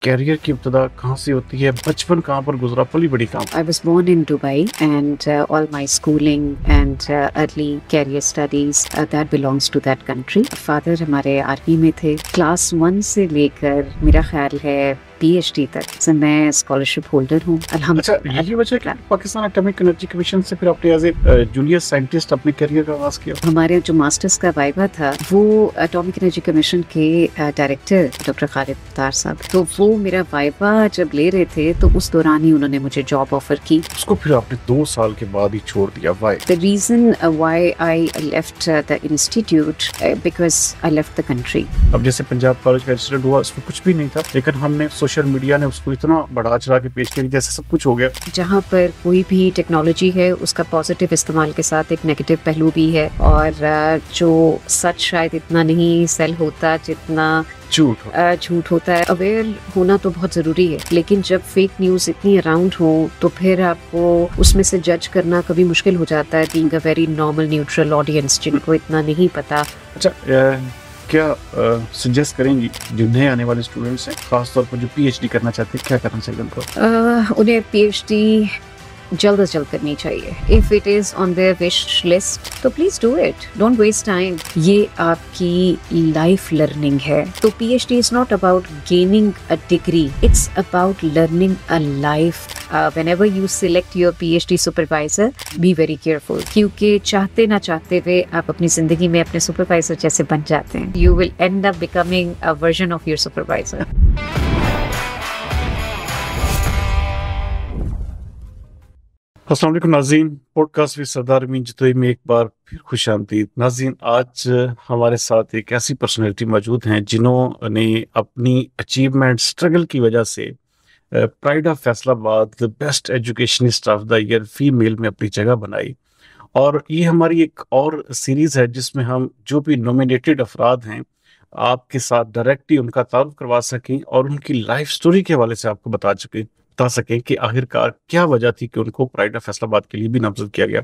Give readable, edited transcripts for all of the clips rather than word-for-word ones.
Career की इब्तिदा कहाँ से होती है, बचपन कहाँ पर गुजरा, पली बड़ी कहाँ? I was born in Dubai, and all my schooling and early career studies that belongs to that country. Father हमारे आर्मी में थे. क्लास 1 से लेकर मेरा ख्याल है PhD तक से मैं स्कॉलरशिप होल्डर हूँ. अच्छा, यही वजह है कि पाकिस्तान एटॉमिक एनर्जी कमीशन से फिर आपने एज ए जूनियर साइंटिस्ट अपने करियर का आगाज किया? हमारे जो मास्टर्स का वाइवा था वो एटॉमिक एनर्जी कमीशन के डायरेक्टर डॉक्टर खालिद साहब, तो वो मेरा वाइवा जब ले रहे थे तो उस दौरान ही उन्होंने मुझे जॉब ऑफर की. उसको फिर आपने 2 साल के बाद ही छोड़ दिया. Why? The reason why I left the institute because I left the country. अब जैसे पंजाब कॉलेज का इंसिडेंट हुआ, उसमें कुछ भी नहीं था, लेकिन हमने सोशल मीडिया ने उसको इतना बढ़ा चढ़ा के पेश किया जैसे सब कुछ हो गया. जहाँ पर कोई भी टेक्नोलॉजी है उसका पॉजिटिव इस्तेमाल के साथ एक नेगेटिव पहलू भी है, और जो सच शायद इतना नहीं सेल होता जितना झूठ होता है. अवेयर होना तो बहुत जरूरी है, लेकिन जब फेक न्यूज इतनी अराउंड हो तो फिर आपको उसमें से जज करना कभी मुश्किल हो जाता है, being a very normal neutral audience जिनको इतना नहीं पता. अच्छा, क्या सजेस्ट करेंगी जो नए आने वाले स्टूडेंट्स हैं, खासतौर पर जो PhD करना चाहते हैं, क्या करना चाहिए उनको? उन्हें PhD जल्द से जल्द करनी चाहिए. If it is on their wish list तो please do it, don't waste time. ये आपकी लाइफ लर्निंग है. तो PhD is not about gaining a degree, it's about learning a life. whenever you select your PhD supervisor, be very careful, क्योंकि चाहते ना चाहते हुए आप अपनी जिंदगी में अपने सुपरवाइजर जैसे बन जाते हैं. You will end up becoming a version of your supervisor. अस्सलाम वालेकुम नाज़रीन, पॉडकास्ट विद सरदार अमीन जतोई में एक बार फिर खुशामदीद. नाज़रीन, आज हमारे साथ एक ऐसी पर्सनैलिटी मौजूद हैं जिन्होंने अपनी अचीवमेंट स्ट्रगल की वजह से pride of Faisalabad best educationist of the year female में अपनी जगह बनाई. और ये हमारी एक और सीरीज़ है जिसमें हम जो भी नॉमिनेटेड अफराद हैं आपके साथ डायरेक्टली उनका तारुफ करवा सकें और उनकी लाइफ स्टोरी के हवाले से आपको बता सकें कि आखिरकार क्या वजह थी कि उनको प्राइड ऑफ फैसलाबाद के लिए भी नामजद किया गया.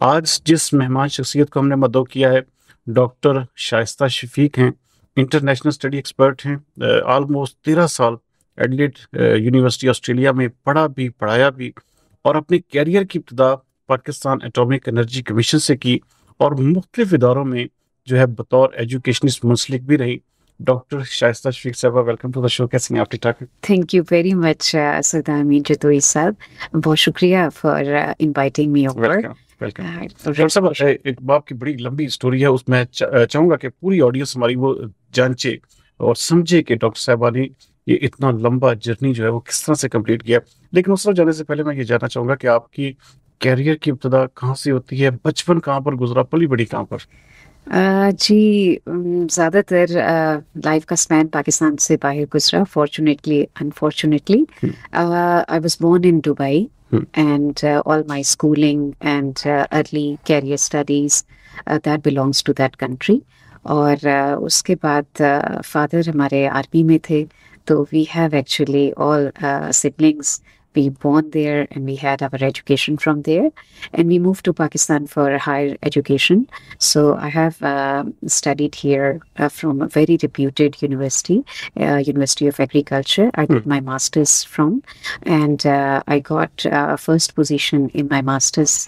आज जिस मेहमान शख्सियत को हमने मदऊ किया है, डॉक्टर शाइस्ता शफीक हैं. इंटरनेशनल स्टडी एक्सपर्ट हैं. ऑलमोस्ट 13 साल एडिलेड यूनिवर्सिटी ऑस्ट्रेलिया में पढ़ाया भी और अपने कैरियर की इब्तिदा पाकिस्तान एटॉमिक एनर्जी कमीशन से की और मुख्तलिफ इदारों में जो है बतौर एजुकेशनिस्ट मुंसलिक भी रही. डॉक्टर शाइस्ता शफीक साहबा, वेलकम टू द शो. कैसे हैं आप? ठीक ठाक? थैंक यू वेरी मच सरदार अमीन जतोई साहब, बहुत शुक्रिया for inviting me over. Welcome. Doctor साहब, एक बाप की बड़ी लंबी स्टोरी है, उसमें चाहूंगा कि पूरी ऑडियंस हमारी वो जांचे और समझे कि डॉक्टर साहबा ने ये इतना लंबा जर्नी जो है वो किस तरह से कंप्लीट किया. लेकिन उस तरफ जाने से पहले मैं ये जानना चाहूंगा कि आपकी कैरियर की इब्तिदा कहाँ से होती है, बचपन कहाँ पर गुजरा, पली बड़ी कहाँ पर? जी, ज़्यादातर लाइफ का स्पैन पाकिस्तान से बाहर गुजरा. Fortunately unfortunately I was born in Dubai, and all my schooling and early career studies that belongs to that country. और उसके बाद फादर हमारे आर्मी में थे, तो we have actually all siblings. We born there and we had our education from there, and we moved to Pakistan for higher education. So I have studied here from a very reputed university, University of Agriculture. I did my master's from, and I got first position in my master's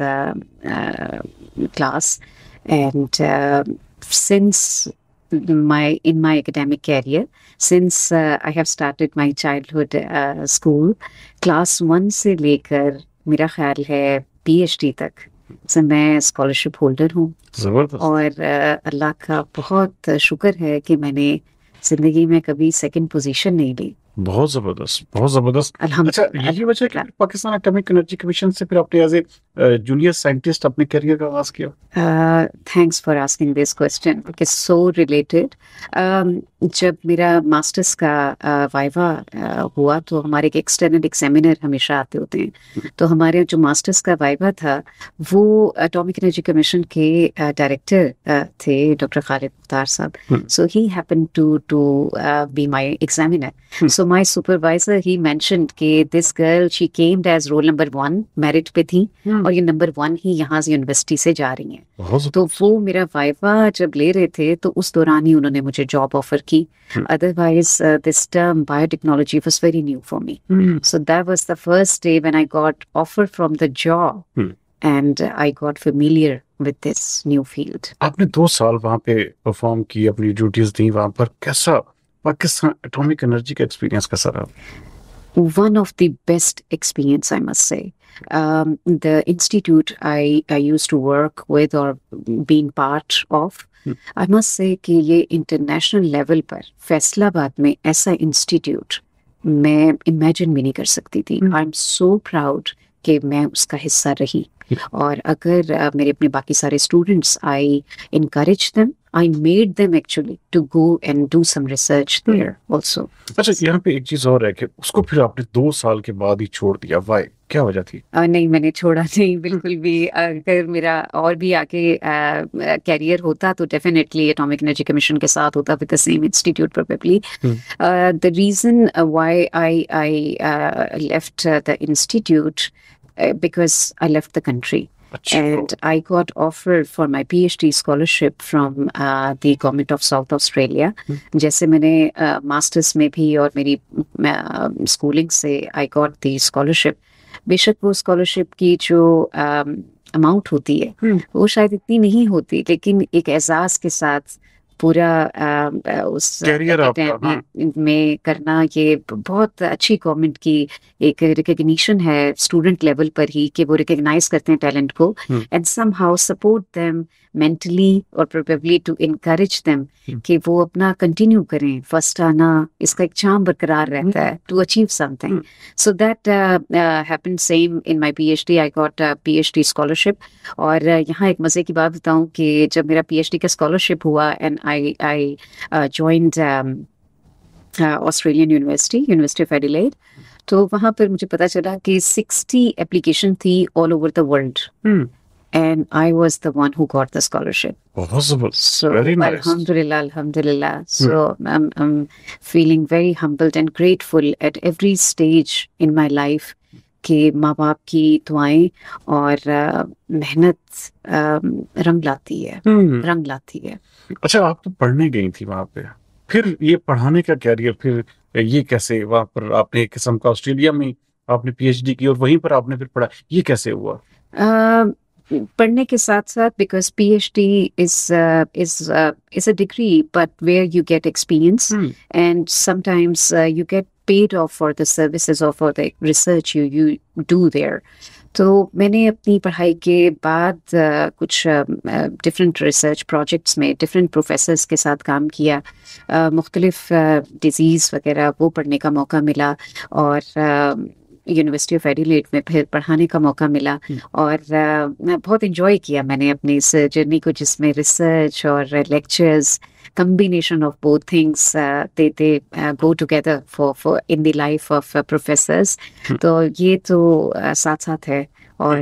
class. And since in my academic career, since I have started my childhood school, class 1 से लेकर मेरा ख्याल है PhD तक से मैं scholarship holder हूँ. और अल्लाह का बहुत शुक्र है कि मैंने जिंदगी में कभी सेकंड पोजीशन नहीं ली. बहुत जबरदस्त, बहुत जबरदस्त. अच्छा, यही वजह है कि पाकिस्तान एटॉमिक एनर्जी कमीशन से फिर आपने एज ए जूनियर साइंटिस्ट अपने करियर का आगाज किया? Thanks for asking this question, it's so related. जब मेरा मास्टर्स का वाइवा हुआ तो हमारे एक एक्सटर्नल एग्जामिनर हमेशा आते होते हैं. तो हमारे जो मास्टर्स का वाइवा था वो एटॉमिक एनर्जी कमीशन के डायरेक्टर थे डॉक्टर खालिद साहब. So he happened to be my examiner. So So my supervisor, he mentioned कि this girl, she came as roll number 1, merit पे थी, और ये number 1 ही यहाँ से यूनिवर्सिटी से जा रही हैं। तो वो मेरा वाइवा जब ले रहे थे तो उस दौरान ही उन्होंने मुझे जॉब ऑफर की। Otherwise, this term biotechnology was very new for me. So that was the first day when I got offer from the job, and I got familiar with this new field. आपने 2 साल वहाँ पे perform की, अपनी duties दी वहाँ पर, कैसा Pakistan atomic energy का एक्सपीरियंस कैसा रहा? One of the best experience, I must say. The institute I used to work with or been part of, I must say कि ये इंटरनेशनल लेवल पर फैसलाबाद में ऐसा इंस्टीट्यूट मैं इमेजिन भी नहीं कर सकती थी। आई एम सो प्राउड कि मैं उसका हिस्सा रही। और अगर मेरे अपने बाकी सारे students, I encourage them, I made them actually to go and do some research there also. अच्छा, यहाँ पे एक चीज और है कि उसको फिर आपने 2 साल के बाद ही छोड़ दिया, वाई, क्या वजह थी? नहीं, मैंने छोड़ा नहीं बिल्कुल भी। अगर मेरा और भी आगे कैरियर होता तो डेफिनेटली एटॉमिक एनर्जी कमीशन के साथ होता, with the same institute probably. The reason why I left the institute because I left the country. And I got offered for my PhD scholarship from the government of South Australia. जैसे मैंने masters में भी और मेरी schooling से I got the scholarship. बेशक वो scholarship की जो अमाउंट होती है वो शायद इतनी नहीं होती, लेकिन एक एजाज के साथ पूरा उस में करना, ये बहुत अच्छी गवर्नमेंट की एक रिकग्निशन है स्टूडेंट लेवल पर ही, कि वो रिकग्नाइज करते हैं टैलेंट को and somehow support them mentally और प्रोबेबली टू इनकरेज देम कि वो अपना कंटिन्यू करें। फर्स्ट आना, इसका एक चार्म बरकरार रहता है to achieve something. So that happened same in my PhD. I got PhD scholarship. और यहाँ एक मजे की बात बताऊं कि जब मेरा पीएचडी का स्कॉलरशिप हुआ and I joined Australian university of Adelaide, तो वहाँ पर मुझे पता चला कि 60 एप्लीकेशन थी all over the world, and I was the one who got the scholarship. So very nice. Alhamdulillah. So I'm feeling very humbled and grateful at every stage in my life कि माँ बाप की दुआएं और मेहनत रंग लाती है। अच्छा, आप तो पढ़ने गई थी वहाँ पे, फिर ये पढ़ाने का कैरियर, फिर ये कैसे वहाँ पर आपने एक किस्म का ऑस्ट्रेलिया में आपने पीएचडी की और वहीं पर आपने फिर पढ़ा, ये कैसे हुआ? पढ़ने के साथ साथ, because PhD is a degree, but where you get experience and sometimes you get paid off for the services or for the research you do there. तो मैंने अपनी पढ़ाई के बाद कुछ डिफरेंट रिसर्च प्रोजेक्ट्स में डिफरेंट प्रोफेसर्स के साथ काम किया, मुख्तलिफ डिजीज़ वगैरह वो पढ़ने का मौका मिला, और यूनिवर्सिटी ऑफ एडिलेड में फिर पढ़ाने का मौका मिला। और बहुत इंजॉय किया मैंने अपनी इस जर्नी को, जिसमें रिसर्च और lectures, combination of both things, they go together for in the life of professors. तो ये तो साथ साथ है। और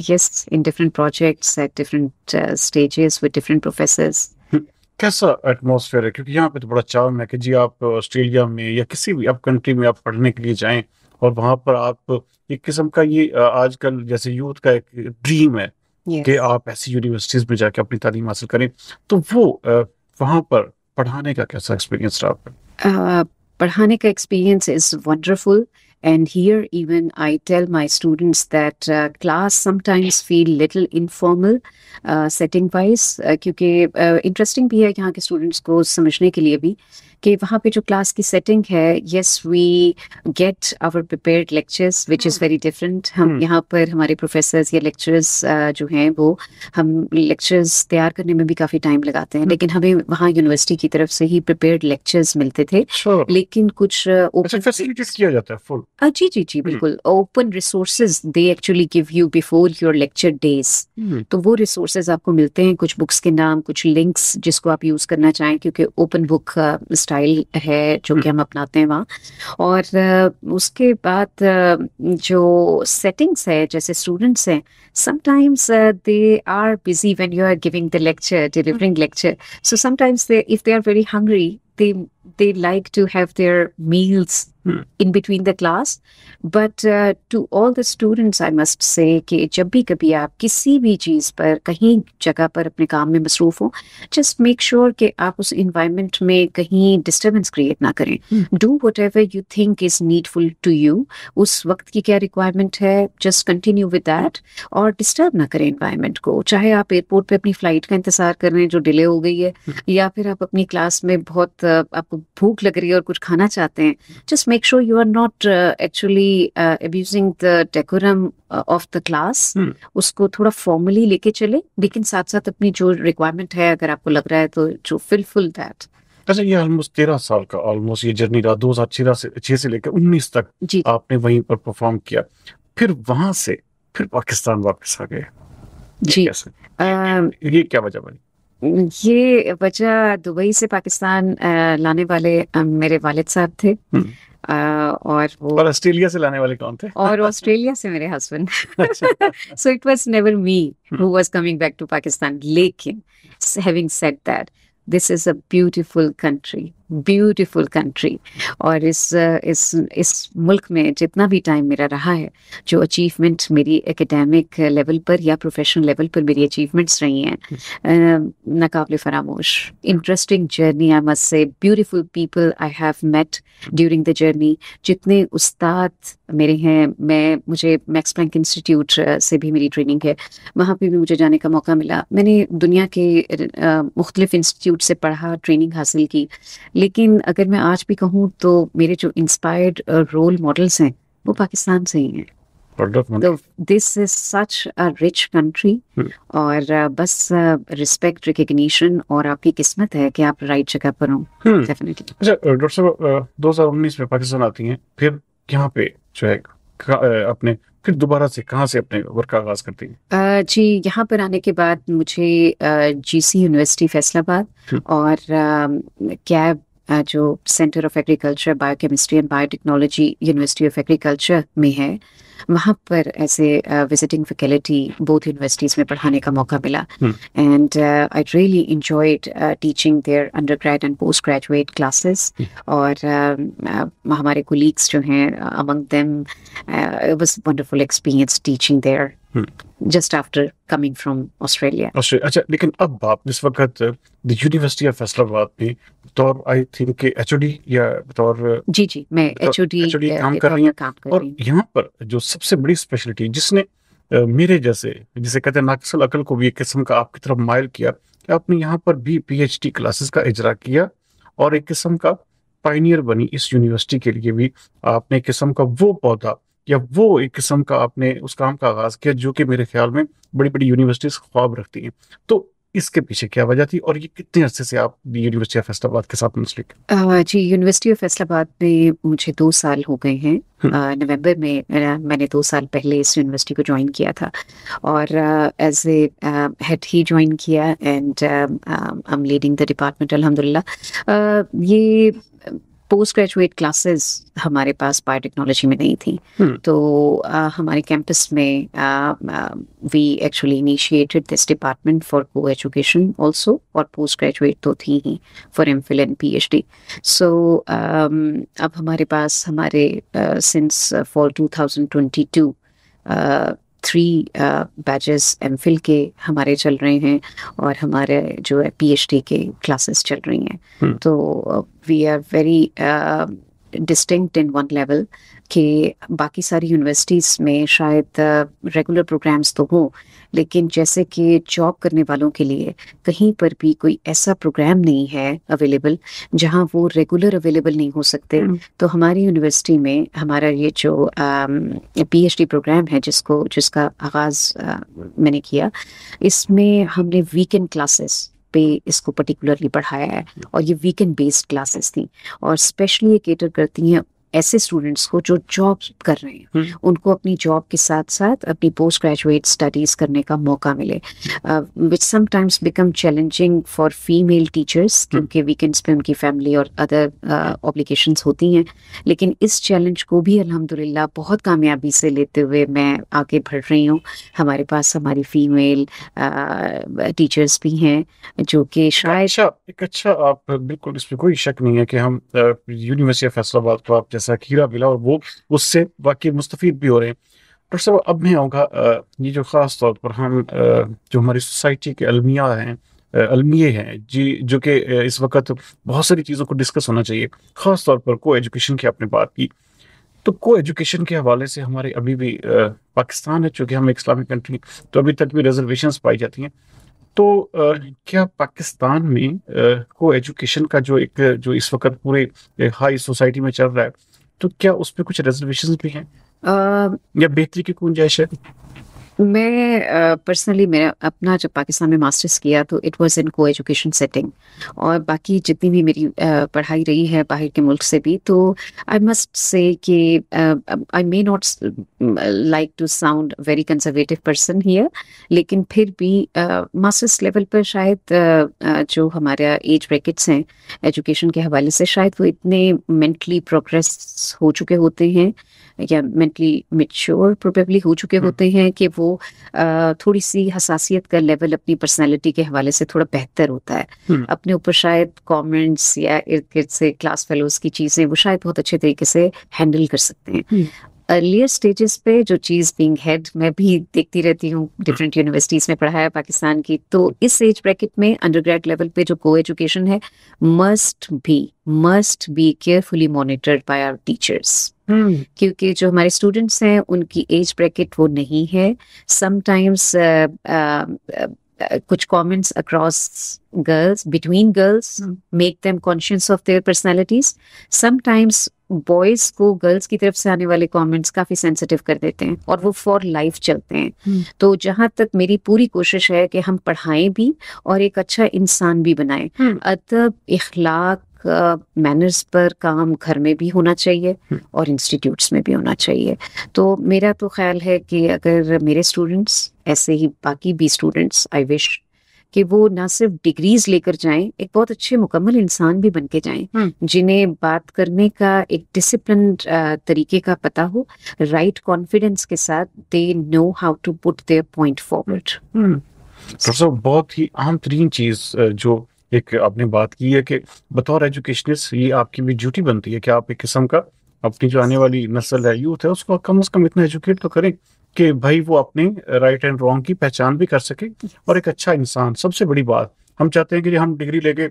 yes, in different projects at different stages with different professors. कैसा एटमॉस्फेयर है? क्योंकि यहाँ पे तो बड़ा चार्म है कि जी आप ऑस्ट्रेलिया में या किसी भी आप कंट्री में आप पढ़ने के लिए जाएं और वहाँ पर आप एक किस्म का ये आजकल जैसे यूथ का एक ड्रीम है कि आप ऐसी यूनिवर्सिटीज में जाके अपनी तालीम हासिल करें, तो वो वहाँ पर पढ़ाने का कैसा एक्सपीरियंस रहा आपका? पढ़ाने का experience is wonderful, and here even I tell my students that class sometimes feel little informal setting wise, क्योंकि interesting भी है यहाँ के students को समझने के लिए भी कि वहाँ पे जो क्लास की सेटिंग है, yes we get our prepared lectures which is very different. हम यहाँ पर हमारे प्रोफेसर्स या लेक्चरर्स जो हैं वो हम लेक्चर्स तैयार करने में भी काफ़ी टाइम लगाते हैं, लेकिन हमें वहाँ यूनिवर्सिटी की तरफ से ही प्रिपेयर्ड लेक्चर्स मिलते थे। लेकिन कुछ ओपन फैसिलिटेट किया जाता है फुल। जी बिल्कुल, open resources they actually give you before your lecture days. तो वो रिसोर्सेज आपको मिलते हैं, कुछ बुक्स के नाम, कुछ लिंक्स जिसको आप यूज करना चाहें, क्योंकि ओपन बुक स्टाइल है जो कि हम अपनाते हैं वहाँ। और उसके बाद जो सेटिंग्स है, जैसे स्टूडेंट्स हैं, sometimes they are busy when you are giving the lecture, delivering lecture. So sometimes if they are very hungry, they like to have their meals in between the class. But to all the students I must say कि जब भी कभी आप किसी भी चीज़ पर कहीं जगह पर अपने काम में मसरूफ हो, just make sure कि आप उस environment में कहीं disturbance create ना करें. Do whatever you think is needful to you. उस वक्त की क्या requirement है, just continue with that. और disturb ना करें environment को. चाहे आप एयरपोर्ट पे अपनी फ्लाइट का इंतजार कर रहे हैं जो डिले हो गई है, या फिर आप अपनी क्लास में बहुत आपको भूख लग रही है और कुछ खाना चाहते हैं, just make sure you are not actually abusing the decorum of the class. उसको थोड़ा फॉर्मली लेके चले, लेकिन साथ साथ अपनी जो रिक्वायरमेंट है अगर आपको लग रहा है तो जो fulfill that. अच्छा, ये ऑलमोस्ट 13 साल का ऑलमोस्ट ये जर्नी रहा, 2006 से लेकर 19 तक जी आपने वहीं पर परफॉर्म किया, फिर वहां से फिर पाकिस्तान वापस आ गए, जी कैसे? ये क्या वजह बनी? ये वजह दुबई से पाकिस्तान लाने वाले मेरे वालिद साहब थे, और वो और ऑस्ट्रेलिया से लाने वाले कौन थे? और ऑस्ट्रेलिया से मेरे husband. So it was never me who was coming back to Pakistan. लेकिन having said that, this is a beautiful country. और इस मुल्क में जितना भी टाइम मेरा रहा है, जो अचीवमेंट मेरी एकेडमिक लेवल पर या प्रोफेशनल लेवल पर मेरी अचीवमेंट्स रही हैं, नाकाबिले फरामोश. Interesting journey I must say. Beautiful people I have met during the journey. जितने उस्ताद मेरे हैं, मुझे मैक्स प्लैंक इंस्टीट्यूट से भी मेरी ट्रेनिंग है, वहाँ पे भी मुझे जाने का मौका मिला. मैंने दुनिया के मुख्तलिफ इंस्टीट्यूट से पढ़ा, ट्रेनिंग हासिल की. लेकिन अगर मैं आज भी कहूँ तो मेरे जो इंस्पायर्ड रोल मॉडल्स हैं वो पाकिस्तान से ही हैं. तो this is such a rich country. और बस रिस्पेक्ट, रिकग्निशन और आपकी किस्मत है कि आप राइट जगह पर हो. डेफिनेटली. अच्छा डॉक्टर साहब, 2019 में पाकिस्तान आती हैं, फिर यहाँ पे जो है अपने फिर दोबारा से कहाँ से अपने वर्क का आगाज करती हैं? जी, यहाँ पर आने के बाद मुझे जीसी यूनिवर्सिटी फैसलाबाद और कैब जो centre of agriculture, biochemistry and biotechnology university of agriculture में है, वहाँ पर ऐसे विजिटिंग फैकल्टी बोथ यूनिवर्सिटीज़ में पढ़ाने का मौका मिला. And I really enjoyed teaching there undergrad and post graduate classes. और हमारे कोलीग्स जो हैं, among them it was wonderful experience teaching there just after coming from Australia. अच्छा, लेकिन अब आप इस वक्त द यूनिवर्सिटी ऑफ फैसलाबाद में बतौर आई थिंक एचओडी या बतौर जी मैं एचओडी काम कर रही हैं. और यहाँ पर जो सबसे बड़ी स्पेशलिटी जिसने मेरे जैसे जिसे कहते हैं नाकसल अकल को भी एक किस्म का आपकी तरफ माइल किया, कि आपने यहाँ पर भी पीएचडी क्लासेस का इजरा किया और एक किस्म का पायनियर बनी इस यूनिवर्सिटी के लिए भी. आपने एक किस्म का वो पौधा या वो एक किस्म का आपने उस काम का आगाज किया जो कि मेरे ख्याल में बड़ी बड़ी यूनिवर्सिटीज ख्वाब रखती हैं. तो इसके पीछे क्या वजह थी और ये कितने अरसे से आप यूनिवर्सिटी ऑफ फैसलाबाद के साथ मुंसलिक? जी, यूनिवर्सिटी ऑफ फैसलाबाद में मुझे 2 साल हो गए हैं. नवंबर में मैंने 2 साल पहले इस यूनिवर्सिटी को ज्वाइन किया था और एज ए हेड ही ज्वाइन किया. And I am leading the department अल्हम्दुलिल्लाह. ये पोस्ट ग्रेजुएट क्लासेस हमारे पास बायोटेक्नोलॉजी में नहीं थी. तो हमारे कैंपस में we actually initiated this department for co education also, और पोस्ट ग्रेजुएट तो थी ही for MPhil and PhD. So अब हमारे पास सिंस फॉर 2022 3 बैचेस एमफिल के हमारे चल रहे हैं और हमारे जो है पीएचडी के क्लासेस चल रही हैं. तो we are very distinct in one level कि बाकी सारी यूनिवर्सिटीज़ में शायद रेगुलर प्रोग्राम्स तो हों, लेकिन जैसे कि जॉब करने वालों के लिए कहीं पर भी कोई ऐसा प्रोग्राम नहीं है अवेलेबल जहां वो रेगुलर अवेलेबल नहीं हो सकते. तो हमारी यूनिवर्सिटी में हमारा ये जो पीएचडी प्रोग्राम है जिसका आगाज़ मैंने किया, इसमें हमने वीकेंड क्लासेस पे इसको पर्टिकुलरली पढ़ाया है. और ये वीकेंड बेस्ड क्लासेस थी और स्पेशली ये केटर करती हैं ऐसे स्टूडेंट्स को जो जॉब कर रहे हैं, उनको अपनी जॉब के साथ साथ अपनी पोस्ट ग्रेजुएट स्टडीज करने का मौका मिले, which sometimes become challenging for female teachers, क्योंकि वीकेंड्स पे उनकी फैमिली और अदर ऑब्लिगेशंस होती हैं। लेकिन इस चैलेंज को भी अल्हम्दुलिल्लाह बहुत कामयाबी से लेते हुए मैं आगे बढ़ रही हूँ। हमारे पास हमारी फीमेल टीचर्स भी हैं जो कि शायद एक अच्छा आप बिल्कुल, इसमें कोई शक नहीं है कि हम यूनिवर्सिटी ऑफ फैसलाबाद को आप जैसा हीरा मिला और वो उससे वाकई मुस्तफीद भी हो रहे हैं। डॉक्टर साहब, अब मैं आऊँगा ये जो ख़ास तौर पर हम जो हमारी सोसाइटी के अलमिया हैं, अलमिये हैं जी, जो कि इस वक्त बहुत सारी चीज़ों को डिस्कस होना चाहिए, ख़ास तौर पर को एजुकेशन की आपने बात की। तो को एजुकेशन के हवाले से हमारे अभी भी पाकिस्तान है, चूँकि हम एक इस्लामिक कंट्री, तो अभी तक भी रिजर्वेशंस पाई जाती हैं। तो क्या पाकिस्तान में को एजुकेशन का जो इस वक्त पूरे हाई सोसाइटी में चल रहा है, तो क्या उस पे कुछ रिजर्वेशंस भी हैं या बेहतरी की गुंजाइश है? मैं पर्सनली मेरा अपना जब पाकिस्तान में मास्टर्स किया तो इट वाज इन को एजुकेशन सेटिंग, और बाकी जितनी भी मेरी पढ़ाई रही है बाहर के मुल्क से भी, तो आई मस्ट से कि I may not like to sound very conservative person here, लेकिन फिर भी मास्टर्स लेवल पर शायद जो हमारा एज ब्रैकेट्स हैं एजुकेशन के हवाले से, शायद वो इतने मेंटली प्रोग्रेस हो चुके होते हैं या मेंटली मेच्योर प्रोबेबली हो चुके होते हैं कि वो थोड़ी सी हसासियत का लेवल अपनी पर्सनालिटी के हवाले से थोड़ा बेहतर होता है। अपने ऊपर शायद कमेंट्स या इर्द गिर्द से क्लास फेलोज की चीज़ें वो शायद बहुत अच्छे तरीके से हैंडल कर सकते हैं। अर्लियर स्टेजेस पे जो चीज़ बीइंग हेड मैं भी देखती रहती हूँ, डिफरेंट यूनिवर्सिटीज़ में पढ़ा है पाकिस्तान की, तो इस एज ब्रैकेट में अंडरग्रेड लेवल पे जो को एजुकेशन है must be carefully monitored by our teachers, क्योंकि जो हमारे स्टूडेंट्स हैं उनकी एज ब्रैकेट वो नहीं है। समटाइम्स कुछ comments across girls, between girls, make them conscious of their personalities. Sometimes boys को गर्ल्स की तरफ से आने वाले कमेंट्स काफी सेंसिटिव कर देते हैं और वो फॉर लाइफ चलते हैं। तो जहां तक मेरी पूरी कोशिश है कि हम पढ़ाएं भी और एक अच्छा इंसान भी बनाएं। अदब, इखलाक, मैनर्स पर काम घर में भी होना चाहिए और इंस्टीट्यूट्स में भी होना चाहिए। तो मेरा तो ख्याल है कि अगर मेरे स्टूडेंट्स ऐसे ही बाकी भी स्टूडेंट्स, आई विश कि वो ना सिर्फ डिग्रीज लेकर जाएं, एक बहुत अच्छे मुकम्मल इंसान भी बन के जाएं, जिन्हें बात करने का एक डिसिप्लिन तरीके का पता हो, राइट कॉन्फिडेंस के साथ they know how to put their point forward. Doctor साहब, बहुत ही अहम तरीन चीज जो एक आपने बात की है कि बतौर एजुकेशनिस्ट ये आपकी भी ड्यूटी बनती है कि आप एक किस्म का अपनी जो आने वाली नस्ल है, यूथ है, उसको कम से कम इतना एजुकेट तो करें कि भाई वो अपने राइट एंड रॉन्ग की पहचान भी कर सके और एक अच्छा इंसान। सबसे बड़ी बात, हम चाहते हैं कि हम डिग्री लेके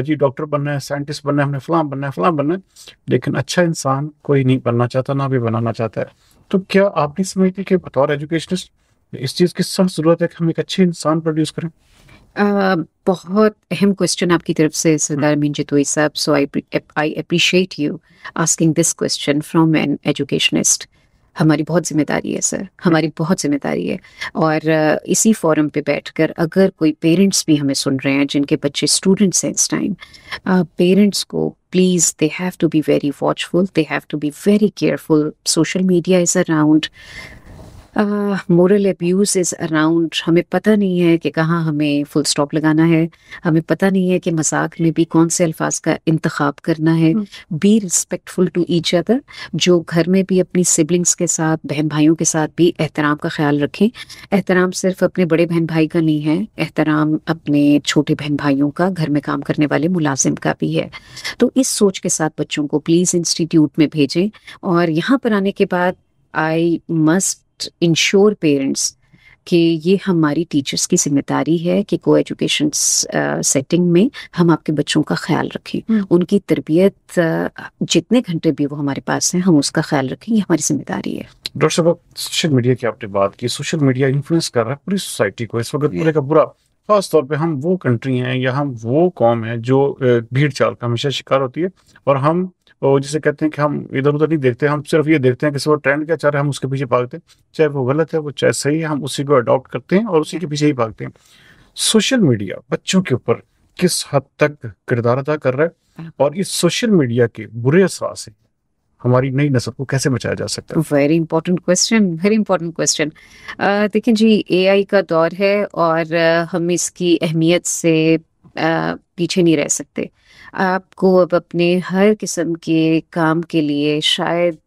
जी डॉक्टर बनना है, साइंटिस्ट बनना है, हमने फलां बनना है, फलां बनना है, लेकिन अच्छा इंसान कोई नहीं बनना चाहता, ना भी बनाना चाहता है। तो क्या आप नहीं समझती कि बतौर एजुकेशनिस्ट इस चीज़ की सख्त जरूरत है कि हम एक अच्छे इंसान प्रोड्यूस करें? बहुत अहम क्वेश्चन आपकी तरफ से सरदार अमीन जतोई साहब, so I appreciate you asking this question from an educationist. हमारी बहुत जिम्मेदारी है सर, हमारी बहुत जिम्मेदारी है। और इसी फोरम पे बैठकर अगर कोई पेरेंट्स भी हमें सुन रहे हैं जिनके बच्चे स्टूडेंट्स हैं इस टाइम, पेरेंट्स को please they have to be very watchful, they have to be very careful. Social media is around, moral abuse is around. हमें पता नहीं है कि कहाँ हमें फुल स्टॉप लगाना है, हमें पता नहीं है कि मजाक में भी कौन से अल्फाज का इंतखाब करना है। Be respectful to each other. जो घर में भी अपनी सिबलिंग्स के साथ, बहन भाइयों के साथ भी एहतराम का ख्याल रखें। एहतराम सिर्फ अपने बड़े बहन भाई का नहीं है, एहतराम अपने छोटे बहन भाइयों का, घर में काम करने वाले मुलाजिम का भी है। तो इस सोच के साथ बच्चों को प्लीज़ इंस्टीट्यूट में भेजें। और यहाँ पर आने के बाद आई मस्ट इंश्योर पेरेंट्स कि ये हमारी टीचर्स की जिम्मेदारी है कि को एजुकेशन सेटिंग में हम आपके बच्चों का ख्याल रखें, उनकी तरबियत जितने घंटे भी वो हमारे पास हैं हम उसका ख्याल रखें, ये हमारी जिम्मेदारी है। डॉक्टर साहब, सोशल मीडिया की आपने बात की, सोशल मीडिया इन्फ्लुएंस कर रहा है पूरी सोसाइटी को इस वक्त पूरे का पूरा। खास तौर पे हम वो कंट्री हैं या हम वो कौम है जो भीड़ चाल का हमेशा शिकार होती है, और हम जिसे कहते हैं कि हम इधर उधर नहीं देखते, हम सिर्फ ये देखते हैं कि वो ट्रेंड क्या चल रहा है, हम उसके पीछे भागते हैं, चाहे वो गलत है वो चाहे सही है, हम उसी को अडॉप्ट करते हैं और उसी के पीछे ही भागते हैं। सोशल मीडिया बच्चों के ऊपर किस हद तक किरदार अदा कर रहा है, और इस सोशल मीडिया के बुरे असर से हमारी नई नस्ल को कैसे बचाया जा सकता है? Very important question, very important question. देखिए जी, एआई का दौर है और हम इसकी अहमियत से पीछे नहीं रह सकते। आपको अब अपने हर किस्म के काम के लिए शायद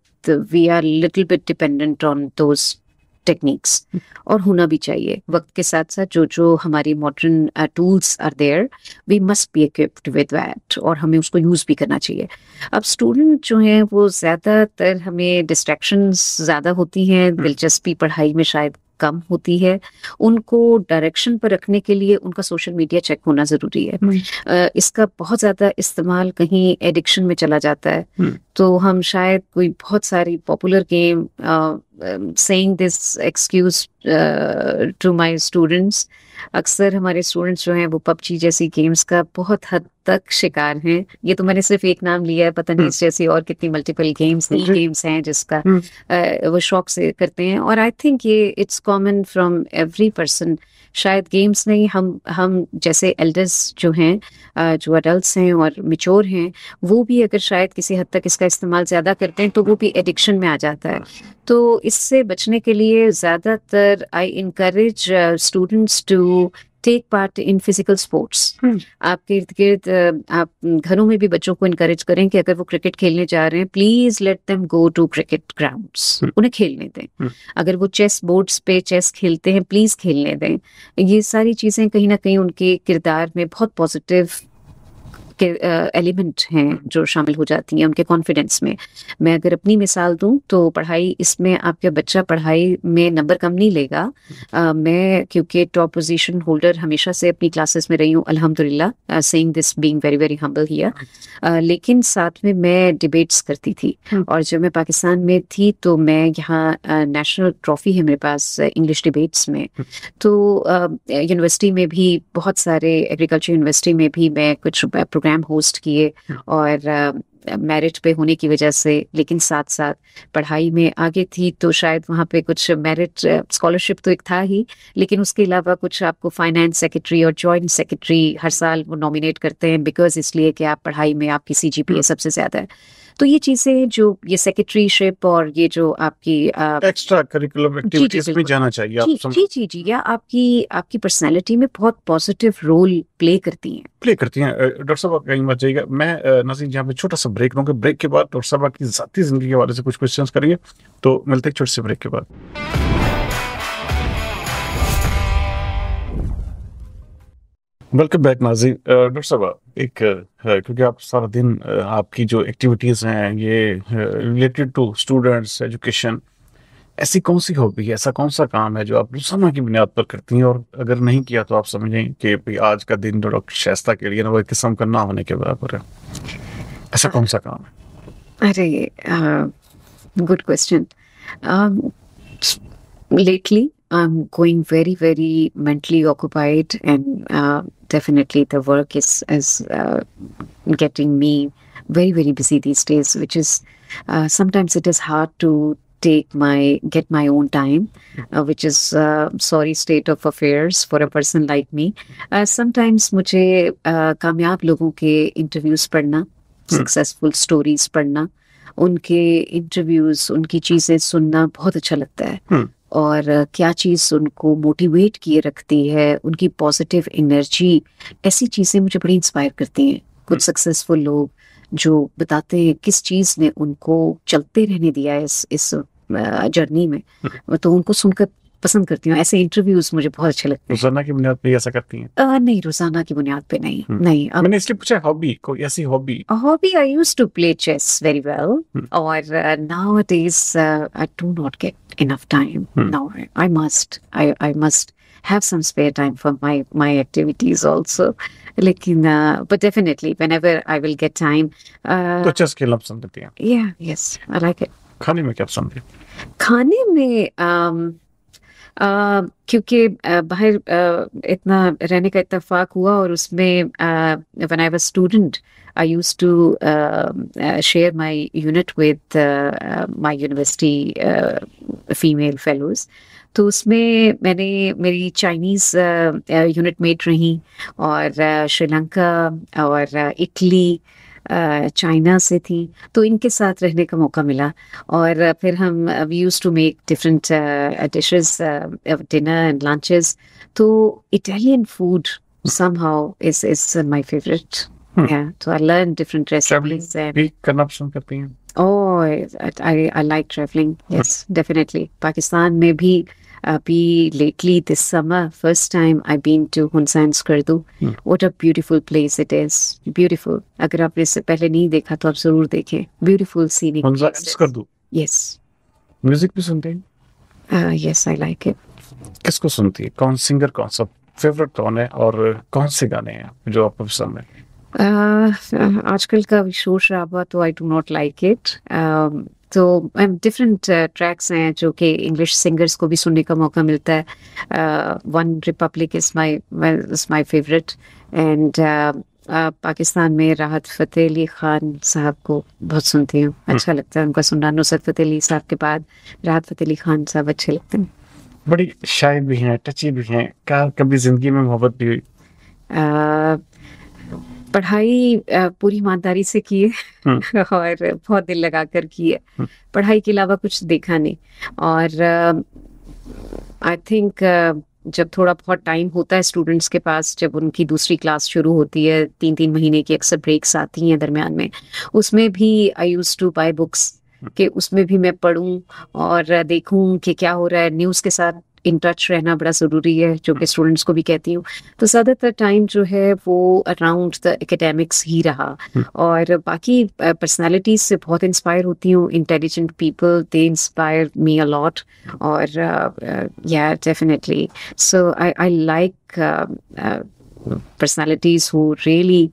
we are little bit dependent on those techniques, और होना भी चाहिए। वक्त के साथ साथ जो जो हमारी modern tools are there, we must be equipped with that, और हमें उसको यूज़ भी करना चाहिए। अब स्टूडेंट जो हैं वो ज़्यादातर, हमें डिस्ट्रैक्शंस ज़्यादा होती हैं, दिलचस्पी पढ़ाई में शायद कम होती है। उनको डायरेक्शन पर रखने के लिए उनका सोशल मीडिया चेक होना ज़रूरी है। इसका बहुत ज़्यादा इस्तेमाल कहीं एडिक्शन में चला जाता है, तो हम शायद कोई बहुत सारी popular game, saying this excuse to my students, अक्सर हमारे स्टूडेंट्स जो हैं वो पबजी जैसी गेम्स का बहुत हद तक शिकार हैं। ये तो मैंने सिर्फ एक नाम लिया है, पता नहीं इस जैसी और कितनी मल्टीपल गेम्स, नई गेम्स हैं जिसका वो शौक से करते हैं। और आई थिंक ये it's common from every person. शायद गेम्स नहीं, हम जैसे एल्डर्स जो हैं, जो अडल्ट्स हैं और मिच्योर हैं, वो भी अगर शायद किसी हद तक इसका इस्तेमाल ज़्यादा करते हैं तो वो भी एडिक्शन में आ जाता है। तो इससे बचने के लिए ज़्यादातर I encourage students to take part in physical sports. आपके इर्द गिर्द आप घरों में भी बच्चों को इनकरेज करें कि अगर वो क्रिकेट खेलने जा रहे हैं, please let them go to cricket grounds, उन्हें खेलने दें। अगर वो चेस बोर्ड्स पे चेस खेलते हैं, प्लीज खेलने दें। ये सारी चीजें कहीं ना कहीं उनके किरदार में बहुत पॉजिटिव के एलिमेंट हैं जो शामिल हो जाती हैं उनके कॉन्फिडेंस में। मैं अगर अपनी मिसाल दूं तो पढ़ाई, इसमें आपका बच्चा पढ़ाई में नंबर कम नहीं लेगा। मैं क्योंकि टॉप पोजीशन होल्डर हमेशा से अपनी क्लासेस में रही हूँ, अल्हम्दुलिल्लाह, saying this being very very humble here. लेकिन साथ में मैं डिबेट्स करती थी, और जब मैं पाकिस्तान में थी तो मैं यहाँ नेशनल ट्रॉफी है मेरे पास इंग्लिश डिबेट्स में। तो यूनिवर्सिटी में भी बहुत सारे, एग्रीकल्चर यूनिवर्सिटी में भी मैं कुछ प्रोग्राम होस्ट किए, और मेरिट पे होने की वजह से, लेकिन साथ साथ पढ़ाई में आगे थी तो शायद वहाँ पे कुछ मेरिट स्कॉलरशिप तो एक था ही, लेकिन उसके अलावा कुछ आपको फाइनेंस सेक्रेटरी और जॉइंट सेक्रेटरी हर साल वो नॉमिनेट करते हैं, बिकॉज इसलिए कि आप पढ़ाई में आपकी सीजीपीए सबसे ज्यादा है। तो ये चीजें, जो ये सेक्रेटरीशिप और ये जो आपकी एक्स्ट्रा करिकुलम एक्टिविटीज में जाना चाहिए, आप जी, या आपकी पर्सनैलिटी में बहुत पॉजिटिव रोल प्ले करती हैं। डॉक्टर साहब कहीं मत जाइएगा। मैं नज़ीर यहाँ पे छोटा सा ब्रेक लूंगा। ब्रेक के बाद डॉक्टर साहब की ज़ाती जिंदगी के बारे से कुछ क्वेश्चंस करेंगे, तो मिलते हैं छोटे से ब्रेक के बाद। वेलकम बैक नाज़रीन। डॉक्टर साहब, एक क्योंकि आप सारा दिन आपकी जो एक्टिविटीज़ हैं ये रिलेटेड टू स्टूडेंट्स एजुकेशन, ऐसी कौन सी हॉबी है, ऐसा कौन सा काम है जो आप रोजाना की बुनियाद पर करती हैं, और अगर नहीं किया तो आप समझें कि भाई आज का दिन जो डॉक्टर शाइस्ता के लिए ना वो एक किस्म का ना होने के बराबर है। ऐसा कौन सा काम है? अरे, good question. Lately, I'm going very, very mentally occupied, and definitely the work is getting me very, very busy these days, which is sometimes it is hard to get my own time, which is sorry state of affairs for a person like me. Sometimes मुझे कामयाब लोगों के interviews पढ़ना, successful stories पढ़ना, उनके interviews, उनकी चीजें सुनना बहुत अच्छा लगता है। और क्या चीज़ उनको मोटिवेट किए रखती है, उनकी पॉजिटिव एनर्जी, ऐसी चीज़ें मुझे बड़ी इंस्पायर करती हैं। कुछ सक्सेसफुल लोग जो बताते हैं किस चीज़ ने उनको चलते रहने दिया है इस जर्नी में, तो उनको सुनकर पसंद करती हूँ। ऐसे इंटरव्यूज मुझे बहुत अच्छे लगते हैं। रोजाना की बुनियाद पे ऐसा करती हैं? नहीं, रोजाना की बुनियाद पे नहीं। मैंने इसलिए पूछा हॉबी, कोई ऐसी hobby? I used to play chess very well, और nowadays I do not get enough time. Now I must have some spare time for my activities also. लेकिन but definitely whenever I will get time. तो chess खेलना पसंद करती हैं? Yeah, yes, I like it. खाने में क्या पसंद है? खाने में क्योंकि बाहर इतना रहने का इत्तेफाक हुआ, और उसमें when I was student I used to share my unit with my university female fellows. तो उसमें मैंने मेरी चाइनीज़ यूनिट मेट रही, और श्रीलंका और इटली, चाइना से थी, तो इनके साथ रहने का मौका मिला। और फिर हम we used to make different dishes, dinner and lunches. तो Italian food somehow is my favorite. Yeah, so I learned different travelling recipes and भी करना पसंद करती हैं? oh, I like traveling. Yes, definitely. Pakistan में भी अभी lately this summer, first time I've been to Hunsa and Skardu. What a beautiful place it is. Beautiful. अगर आपने इससे पहले नहीं देखा तो आप जरूर देखें. Beautiful scenic Hunza and places. Skardu. Yes. Music भी सुनते हैं? Yes, I like it. किसको सुनती है? कौन सिंगर, कौन सा फेवरेट कौन है, और कौन से गाने हैं जो आपको पसंद है? आजकल का शोर शराबा तो I do not like it. तो डिफरेंट ट्रैक्स हैं जो कि इंग्लिश सिंगर्स को भी सुनने का मौका मिलता है। One Republic is my favourite. And Pakistan में राहत फ़तेह अली खान साहब को बहुत सुनती हूँ, अच्छा लगता है उनका सुनना। नुसरत फ़तेह अली साहब के बाद राहत फ़तेह अली खान साहब अच्छे लगते हैं। बड़ी शाय भी हैं, टची भी हैं, क्या कभी जिंदगी में मोहब्बत भी हुई? पढ़ाई पूरी ईमानदारी से की है और बहुत दिल लगा कर की है। पढ़ाई के अलावा कुछ देखा नहीं। और आई थिंक जब थोड़ा बहुत टाइम होता है स्टूडेंट्स के पास, जब उनकी दूसरी क्लास शुरू होती है, 3-3 महीने की अक्सर ब्रेक्स आती हैं दरमियान में, उसमें भी आई यूज टू बाय बुक्स, कि उसमें भी मैं पढूं और देखूं कि क्या हो रहा है। न्यूज़ के साथ इन टच रहना बड़ा ज़रूरी है, जो कि स्टूडेंट्स को भी कहती हूँ। तो ज़्यादातर टाइम जो है वो अराउंड द एकेडमिक्स ही रहा। और बाकी पर्सनालिटीज से बहुत इंस्पायर होती हूँ। Intelligent people, they inspire me a lot. और या definitely, so I like personalities who really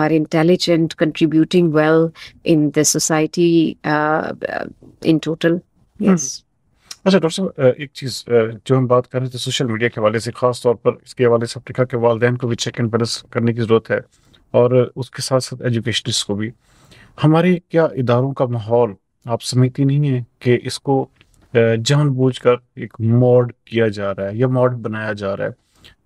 are intelligent, contributing well in the society in total. Yes. अच्छा डॉक्टर साहब, एक चीज़ जो हम बात कर रहे थे सोशल मीडिया के हवाले से, ख़ास तौर पर इसके हवाले से आपने कहा कि वालिदैन को भी चेक एंड बैलेंस करने की ज़रूरत है, और उसके साथ साथ एजुकेशनिस्ट को भी। हमारे क्या इदारों का माहौल, आप समझती नहीं है कि इसको जानबूझकर एक मॉड किया जा रहा है या मॉड बनाया जा रहा है?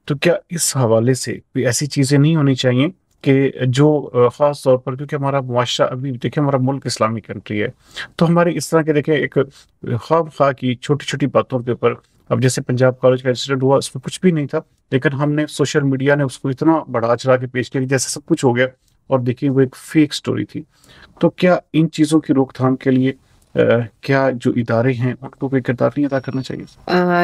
तो क्या इस हवाले से कोई ऐसी चीज़ें नहीं होनी चाहिए कि जो ख़ास तौर पर, क्योंकि हमारा मुआशरा अभी देखिए, हमारा मुल्क इस्लामी कंट्री है, तो हमारे इस तरह के देखिए एक ख्वाब की छोटी छोटी बातों के ऊपर, अब जैसे पंजाब कॉलेज का इंसिडेंट हुआ, उसमें कुछ भी नहीं था, लेकिन हमने सोशल मीडिया ने उसको इतना बढ़ा चढ़ा के पेश किया कि जैसे सब कुछ हो गया, और देखिए वो एक फेक स्टोरी थी। तो क्या इन चीज़ों की रोकथाम के लिए क्या जो इदारे हैं उनको कोई किरदार नहीं अदा करना चाहिए?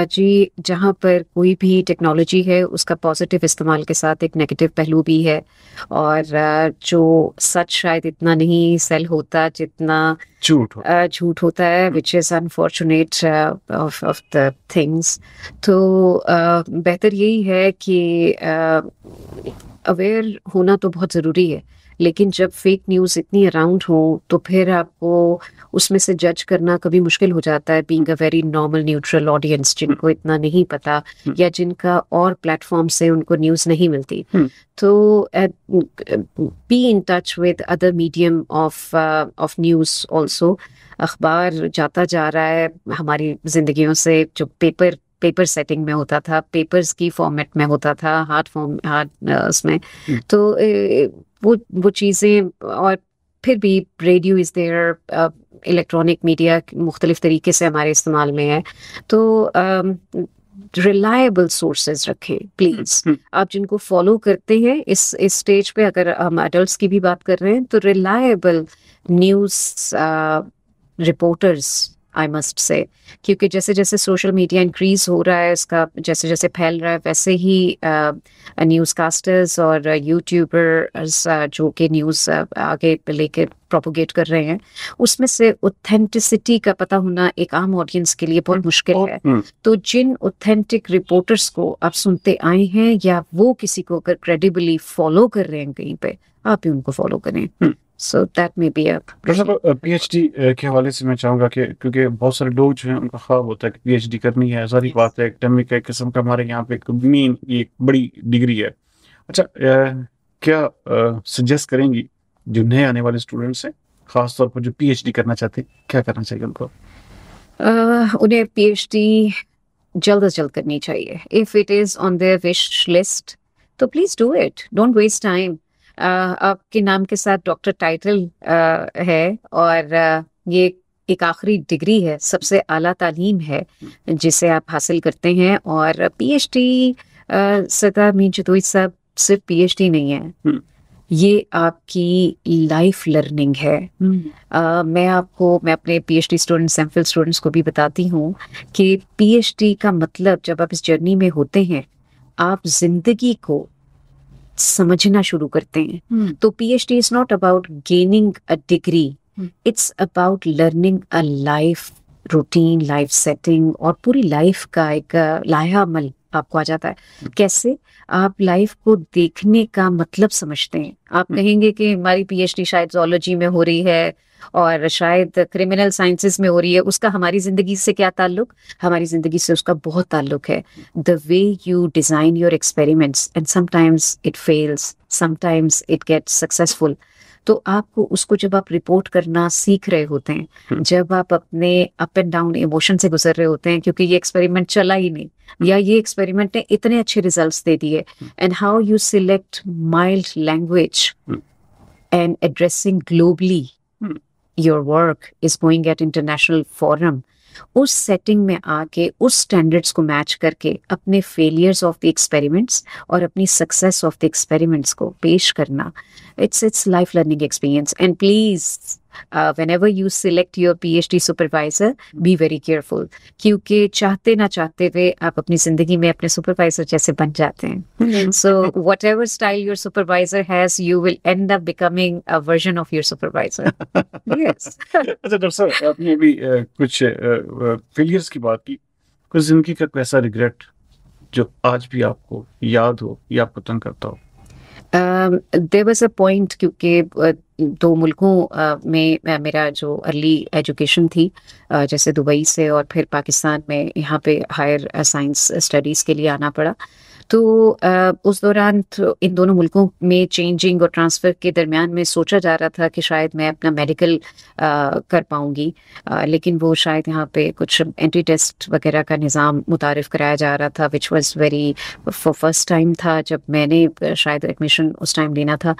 जी, जहाँ पर कोई भी टेक्नोलॉजी है उसका पॉजिटिव इस्तेमाल के साथ एक नेगेटिव पहलू भी है। और जो सच शायद इतना नहीं सेल होता जितना झूठ होता है, which is unfortunate of the things. तो बेहतर यही है कि अवेयर होना तो बहुत ज़रूरी है, लेकिन जब फेक न्यूज़ इतनी अराउंड हो तो फिर आपको उसमें से जज करना कभी मुश्किल हो जाता है, being a very normal neutral audience, जिनको इतना नहीं पता या जिनका और प्लेटफॉर्म से उनको न्यूज़ नहीं मिलती। तो be in touch with other medium of news also. अखबार जाता जा रहा है हमारी जिंदगियों से, जो पेपर सेटिंग में होता था, पेपर्स की फॉर्मेट में होता था, हार्ड उसमें। तो वो चीज़ें, और फिर भी radio is there, electronic media मुख्तलिफ तरीके से हमारे इस्तेमाल में है। तो रिलायबल सोर्सेज रखें प्लीज। आप जिनको फॉलो करते हैं इस स्टेज पे, अगर हम एडल्ट्स की भी बात कर रहे हैं, तो रिलायबल न्यूज़ रिपोर्टर्स आई मस्ट से, क्योंकि जैसे जैसे सोशल मीडिया इंक्रीज हो रहा है, इसका जैसे जैसे फैल रहा है, वैसे ही न्यूज़ कास्टर्स और यूट्यूबर्स जो कि न्यूज़ आगे लेके प्रोपोगेट कर रहे हैं, उसमें से ऑथेंटिसिटी का पता होना एक आम ऑडियंस के लिए बहुत मुश्किल है। तो जिन ऑथेंटिक रिपोर्टर्स को आप सुनते आए हैं, या वो किसी को अगर क्रेडिबली फॉलो कर रहे हैं कहीं पे, आप भी उनको फॉलो करें। So that may be a PhD के हवाले से मैं चाहूँगा कि, क्योंकि बहुत सारे लोग जो हैं उनका ख्वाब होता है कि पीएचडी करनी है, सारी बात है एकेडमिक एक किस्म का, हमारे यहाँ पे एक मेन एक बड़ी डिग्री है। अच्छा, क्या सजेस्ट करेंगी जो नए आने वाले स्टूडेंट्स हैं, खास तौर पर जो पीएचडी करना चाहते हैं, क्या करना चाहिए उनको? उन्हें पीएचडी जल्द से जल्द करनी चाहिए। If it is on their wish list तो please do it, don't waste time. आपके नाम के साथ डॉक्टर टाइटल है, और ये एक आखिरी डिग्री है, सबसे आला तालीम है जिसे आप हासिल करते हैं। और पीएचडी, सरदार मीन जतोई साहब, सिर्फ पीएचडी नहीं है, ये आपकी लाइफ लर्निंग है। मैं अपने पीएचडी स्टूडेंट्स, एमफिल स्टूडेंट्स को भी बताती हूँ कि पीएचडी का मतलब, जब आप इस जर्नी में होते हैं, आप जिंदगी को समझना शुरू करते हैं। तो PhD is not about gaining a degree, it's about learning a life routine, life setting, और पूरी लाइफ का एक लाया अमल आपको आ जाता है। कैसे आप लाइफ को देखने का मतलब समझते हैं। आप कहेंगे कि हमारी पीएचडी शायद जोलॉजी में हो रही है और शायद क्रिमिनल साइंसेस में हो रही है, उसका हमारी जिंदगी से क्या ताल्लुक? हमारी जिंदगी से उसका बहुत ताल्लुक है। The way you design your experiments, and sometimes it fails, sometimes it gets successful. तो आपको उसको जब आप रिपोर्ट करना सीख रहे होते हैं, जब आप अपने अप एंड डाउन इमोशन से गुजर रहे होते हैं, क्योंकि ये एक्सपेरिमेंट चला ही नहीं, या ये एक्सपेरिमेंट ने इतने अच्छे रिजल्ट्स दे दिए, and how you select mild language and addressing globally your work is going at international forum, उस सेटिंग में आके उस स्टैंडर्ड्स को मैच करके अपने फेलियर्स ऑफ द एक्सपेरिमेंट्स और अपनी सक्सेस ऑफ द एक्सपेरिमेंट्स को पेश करना, it's life learning experience. And please, whenever you select your PhD supervisor, be very careful, क्योंकि चाहते ना चाहते हुए आप अपनी जिंदगी में अपने सुपरवाइजर जैसे बन जाते हैं। So whatever style your supervisor has, you will end up becoming a version of your supervisor. Yes. अच्छा डॉक्टर साहब, आपने अभी कुछ फेलियर्स की बात की, कुछ जिंदगी का कोई ऐसा रिग्रेट जो आज भी आपको याद हो या आपको तंग करता हो? देयर वाज अ पॉइंट, क्योंकि दो मुल्कों में मेरा जो अर्ली एजुकेशन थी, जैसे दुबई से और फिर पाकिस्तान में यहाँ पे हायर साइंस स्टडीज़ के लिए आना पड़ा। तो उस दौरान तो इन दोनों मुल्कों में चेंजिंग और ट्रांसफ़र के दरमियान में सोचा जा रहा था कि शायद मैं अपना मेडिकल कर पाऊँगी, लेकिन वो शायद यहाँ पे कुछ एंट्री टेस्ट वगैरह का निज़ाम मुतारिफ़ कराया जा रहा था, विच वाज़ वेरी फर्स्ट टाइम था जब मैंने शायद एडमिशन उस टाइम लेना था।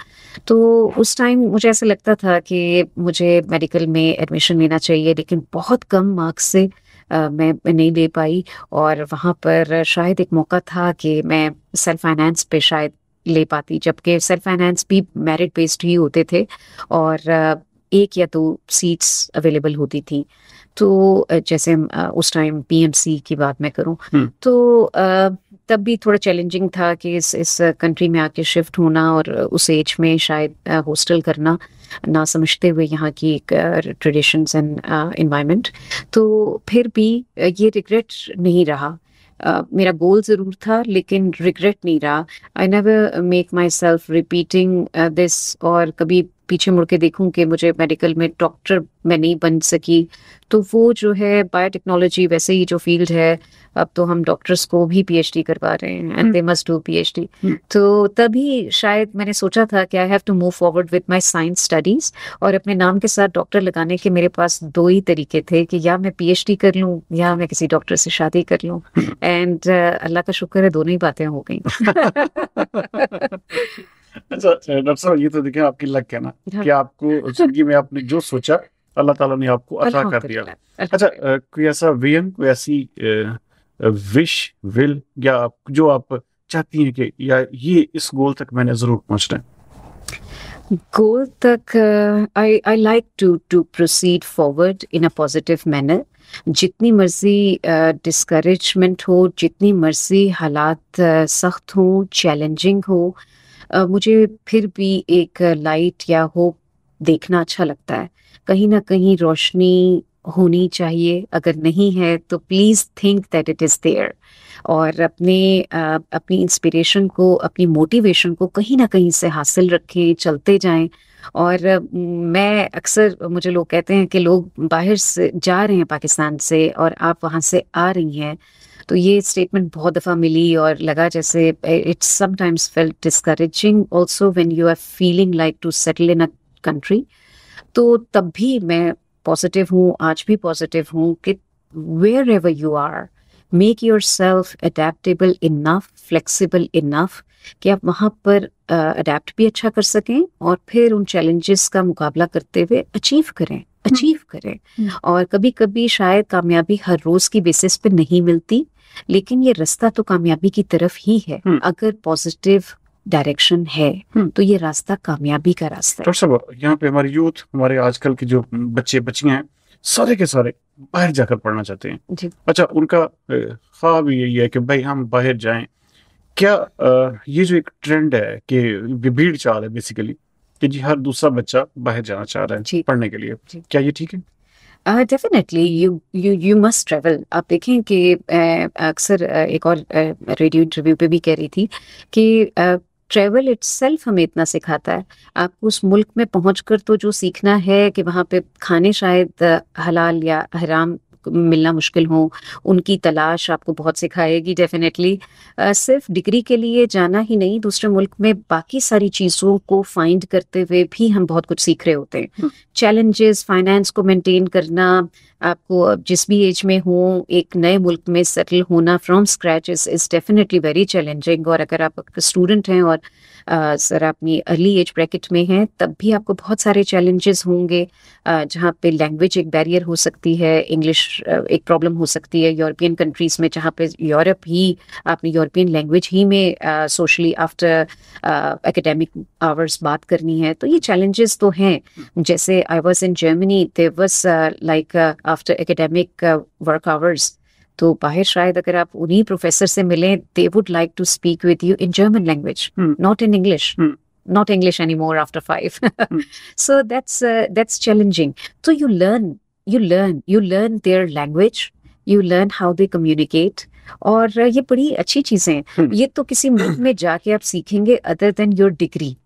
तो उस टाइम मुझे ऐसा लगता था कि मुझे मेडिकल में एडमिशन लेना चाहिए, लेकिन बहुत कम मार्क्स से मैं नहीं ले पाई। और वहाँ पर शायद एक मौका था कि मैं सेल्फ फाइनेंस पे शायद ले पाती, जबकि सेल्फ फाइनेंस भी मेरिट बेस्ड ही होते थे और एक या दो सीट्स अवेलेबल होती थी। तो जैसे उस टाइम पीएमसी की बात मैं करूं, तो तब भी थोड़ा चैलेंजिंग था कि इस कंट्री में आके शिफ्ट होना और उस एज में शायद हॉस्टल करना, ना समझते हुए यहाँ की एक ट्रेडिशंस एंड एनवायरनमेंट। तो फिर भी ये रिग्रेट नहीं रहा। मेरा गोल ज़रूर था, लेकिन रिग्रेट नहीं रहा। I never make my self repeating this, और कभी पीछे मुड़ के देखूं कि मुझे मेडिकल में डॉक्टर मैं नहीं बन सकी, तो वो जो है बायोटेक्नोलॉजी वैसे ही जो फील्ड है, अब तो हम डॉक्टर्स को भी पीएचडी करवा रहे हैं, and they must do PhD. तो तभी शायद मैंने सोचा था कि I have to move forward with my science studies, और अपने नाम के साथ डॉक्टर लगाने के मेरे पास दो ही तरीके थे कि या मैं पीएचडी कर लूं या मैं किसी डॉक्टर से शादी कर लूं। एंड अल्लाह का शुक्र है दोनों ही बातें हो गई। अच्छा डॉक्टर साहब, ये तो देखिए आपकी लक है ना, कि आपको जिंदगी में आपने जो सोचा अल्लाह ताला ने आपको अता कर दिया। अच्छा, कोई ऐसा विजन, कोई ऐसी विश, विल, या जो आप चाहती हैं कि या ये इस गोल तक मैंने जरूर पहुंचना है? गोल तक I like to proceed forward in a positive manner. जितनी मर्जी डिस्करेजमेंट हो, जितनी मर्जी हालात सख्त हो, चैलेंजिंग हो, मुझे फिर भी एक लाइट या होप देखना अच्छा लगता है। कहीं ना कहीं रोशनी होनी चाहिए, अगर नहीं है तो please think that it is there, और अपनी इंस्पिरेशन को, अपनी मोटिवेशन को कहीं ना कहीं से हासिल रखें, चलते जाएं। और मैं अक्सर, मुझे लोग कहते हैं कि लोग बाहर से जा रहे हैं पाकिस्तान से और आप वहाँ से आ रही हैं, तो ये स्टेटमेंट बहुत दफ़ा मिली और लगा जैसे it's sometimes felt discouraging also when you are feeling like to settle in a country. तो तब भी मैं पॉजिटिव हूँ, आज भी पॉजिटिव हूँ कि wherever you are, make yourself adaptable enough, flexible enough कि आप वहाँ पर अडेप्ट भी अच्छा कर सकें और फिर उन चैलेंजेस का मुकाबला करते हुए अचीव करें। और कभी कभी शायद कामयाबी हर रोज की बेसिस पे नहीं मिलती, लेकिन ये रास्ता तो कामयाबी की तरफ ही है। अगर पॉजिटिव डायरेक्शन है तो ये रास्ता कामयाबी का रास्ता है। डॉक्टर साहब, यहाँ पे हमारे यूथ, हमारे आजकल के जो बच्चे बच्चियां हैं, सारे के सारे बाहर जाकर पढ़ना चाहते हैं जी। अच्छा, उनका ख्वाब यही है कि भाई हम बाहर जाएं। क्या ये जो एक ट्रेंड है कि भीड़ चाल है बेसिकली कि जी हर दूसरा बच्चा बाहर जाना चाह रहा है पढ़ने के लिए, क्या ये ठीक है? Definitely you must travel. आप देखें कि अक्सर एक और रेडियो इंटरव्यू पे भी कह रही थी कि ट्रेवल इटसेल्फ हमें इतना सिखाता है। आपको उस मुल्क में पहुंचकर तो जो सीखना है कि वहाँ पे खाने शायद हलाल या हराम मिलना मुश्किल हो, उनकी तलाश आपको बहुत सिखाएगी डेफिनेटली। सिर्फ डिग्री के लिए जाना ही नहीं, दूसरे मुल्क में बाकी सारी चीज़ों को फाइंड करते हुए भी हम बहुत कुछ सीख रहे होते हैं। चैलेंजेस, फाइनेंस को मेंटेन करना, आपको अब जिस भी एज में हो एक नए मुल्क में सेटल होना from scratch is definitely very challenging. और अगर आप स्टूडेंट हैं और सर अपनी अर्ली एज ब्रैकेट में हैं, तब भी आपको बहुत सारे चैलेंजेस होंगे, जहाँ पे लैंग्वेज एक बैरियर हो सकती है, इंग्लिश एक प्रॉब्लम हो सकती है यूरोपियन कंट्रीज में, जहाँ पे यूरोप ही आपने यूरोपियन लैंग्वेज ही में सोशली आफ्टर एकेडमिक आवर्स बात करनी है। तो ये चैलेंजेस तो हैं। जैसे I was in Germany, there was like after academic work hours, तो बाहर शायद अगर आप उन्हीं प्रोफेसर से मिलें, they would like to speak with you in German language, not in English, not English anymore after 5. So that's challenging. So you learn their language, you learn how they communicate. और ये बड़ी अच्छी चीजें हैं। ये तो किसी मुल्क में जाके आप सीखेंगे अदर देन योर डिग्री।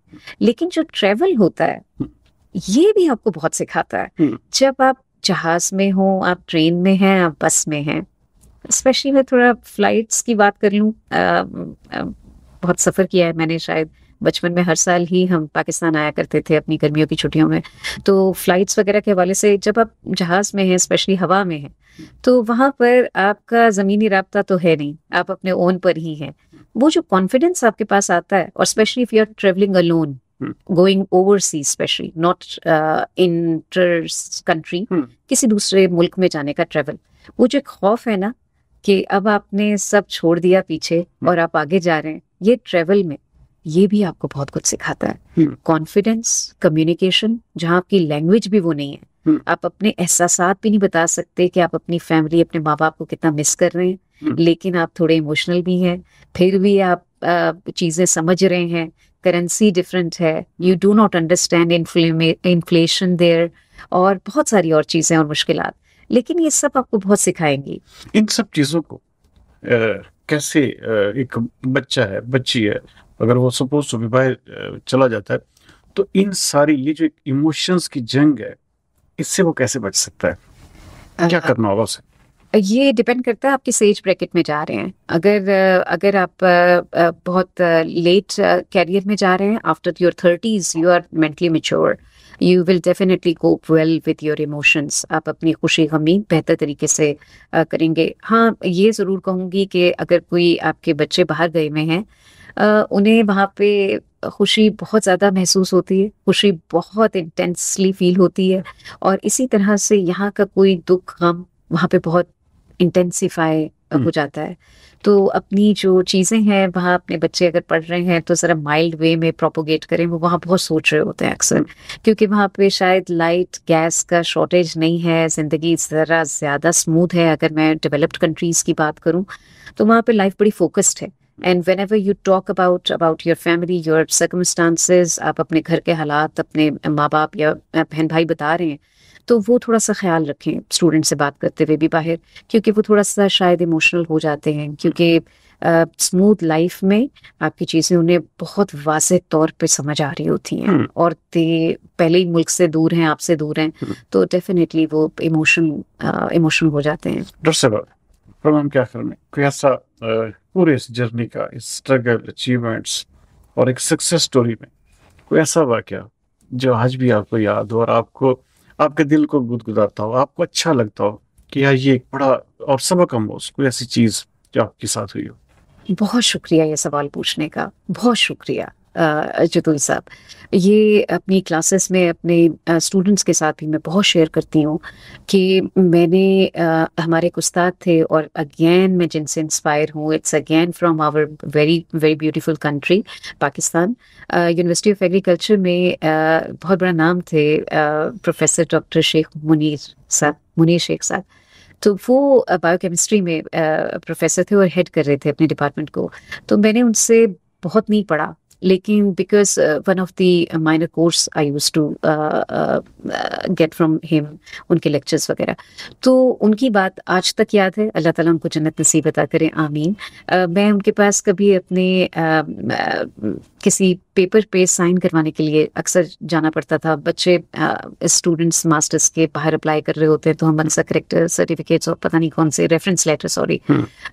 लेकिन जो ट्रेवल होता है ये भी आपको बहुत सिखाता है। जब आप जहाज में हो, आप ट्रेन में हैं, आप बस में हैं, स्पेशली मैं थोड़ा फ्लाइट्स की बात कर लूँ, बहुत सफ़र किया है मैंने। शायद बचपन में हर साल ही हम पाकिस्तान आया करते थे अपनी गर्मियों की छुट्टियों में, तो फ्लाइट्स वगैरह के हवाले से जब आप जहाज में हैं, स्पेशली हवा में हैं, तो वहाँ पर आपका ज़मीनी राब्ता तो है नहीं, आप अपने ओन पर ही हैं। वो जो कॉन्फिडेंस आपके पास आता है, और specially if you are travelling alone, going overseas, specially not inter country, किसी दूसरे मुल्क में जाने का ट्रेवल, वो जो खौफ है ना कि अब आपने सब छोड़ दिया पीछे और आप आगे जा रहे हैं, ये ट्रेवल में ये भी आपको बहुत कुछ सिखाता है। कॉन्फिडेंस, कम्युनिकेशन, जहाँ आपकी लैंग्वेज भी वो नहीं है, आप अपने एहसासात भी नहीं बता सकते कि आप अपनी फैमिली, अपने माँ बाप को कितना मिस कर रहे हैं, लेकिन आप थोड़े इमोशनल भी हैं, फिर भी आप चीजें समझ रहे हैं। करेंसी डिफरेंट है, you do not understand inflation there, और बहुत सारी और चीजें और मुश्किलात, लेकिन ये सब आपको बहुत सिखाएंगी। इन सब चीजों को कैसे एक बच्चा है, बच्ची है, अगर वो सपोज टू बी बाहर चला जाता है, तो इन सारी ये जो इमोशंस की जंग है, इससे वो कैसे बच सकता है? क्या करना होगा उसे? ये डिपेंड करता है आप किस एज ब्रैकेट में जा रहे हैं। अगर आप बहुत लेट कैरियर में जा रहे हैं, after your 30s you are mentally mature, you will definitely cope well with your emotions. आप अपनी खुशी गमी बेहतर तरीके से करेंगे। हाँ, ये ज़रूर कहूँगी कि अगर कोई आपके बच्चे बाहर गए हुए हैं, उन्हें वहाँ पे खुशी बहुत ज़्यादा महसूस होती है, खुशी बहुत इंटेंसली फील होती है, और इसी तरह से यहाँ का कोई दुख गम वहाँ पे बहुत इंटेंसिफाई हो जाता है। तो अपनी जो चीज़ें हैं वहाँ, अपने बच्चे अगर पढ़ रहे हैं तो ज़रा माइल्ड वे में प्रोपोगेट करें। वो वहाँ बहुत सोच रहे होते हैं अक्सर, क्योंकि वहाँ पे शायद लाइट गैस का शॉर्टेज नहीं है, ज़िंदगी ज़रा ज़्यादा स्मूथ है। अगर मैं डेवलप्ड कंट्रीज़ की बात करूँ तो वहाँ पे लाइफ बड़ी फोकस्ड है। And when ever you talk about your family, your circumstances, आप अपने घर के हालात अपने माँ बाप या बहन भाई बता रहे हैं, तो वो थोड़ा सा ख्याल रखें स्टूडेंट से बात करते हुए भी बाहर, क्योंकि वो थोड़ा सा शायद इमोशनल हो जाते हैं, क्योंकि स्मूथ लाइफ में आपकी चीज़ें उन्हें बहुत वाज़ेह तौर पे समझ आ रही होती हैं, और ते पहले ही मुल्क से दूर हैं, आपसे दूर हैं, तो डेफिनेटली वो इमोशनल हो जाते हैं। डॉक्टर साहब, हम क्या करें, कोई ऐसा पूरे इस जर्नी का, इस स्ट्रगल, अचीवमेंट्स और एक सक्सेस स्टोरी में कोई ऐसा वाकया जो आज भी आपको याद हो और आपको, आपके दिल को गुदगुदाता हो, आपको अच्छा लगता हो कि यार ये एक बड़ा और सबक आमोज कोई ऐसी चीज जो आपके साथ हुई हो? बहुत शुक्रिया ये सवाल पूछने का, बहुत शुक्रिया जतोई साहब। ये अपनी क्लासेस में अपने स्टूडेंट्स के साथ भी मैं बहुत शेयर करती हूँ कि मैंने हमारे एक उस्ताद थे और अगेन मैं जिनसे इंस्पायर हूँ, it's again from our very very beautiful country Pakistan. University of agriculture में बहुत बड़ा नाम थे प्रोफेसर डॉक्टर शेख मुनीर साहब, मुनीर शेख साहब। तो वो बायोकेमिस्ट्री में प्रोफेसर थे और हेड कर रहे थे अपने डिपार्टमेंट को। तो मैंने उनसे बहुत नहीं पढ़ा, लेकिन because one of the minor course I use to get from him, उनके लेक्चर्स वगैरह। तो उनकी बात आज तक याद है, अल्लाह ताला उनको जन्नत नसीब अता करे, आमीन। मैं उनके पास कभी अपने किसी पेपर पे साइन करवाने के लिए अक्सर जाना पड़ता था। बच्चे स्टूडेंट्स मास्टर्स के बाहर अप्लाई कर रहे होते हैं, तो हम अक्सर करेक्टर सर्टिफिकेट्स और पता नहीं कौन से रेफरेंस लेटर, सॉरी,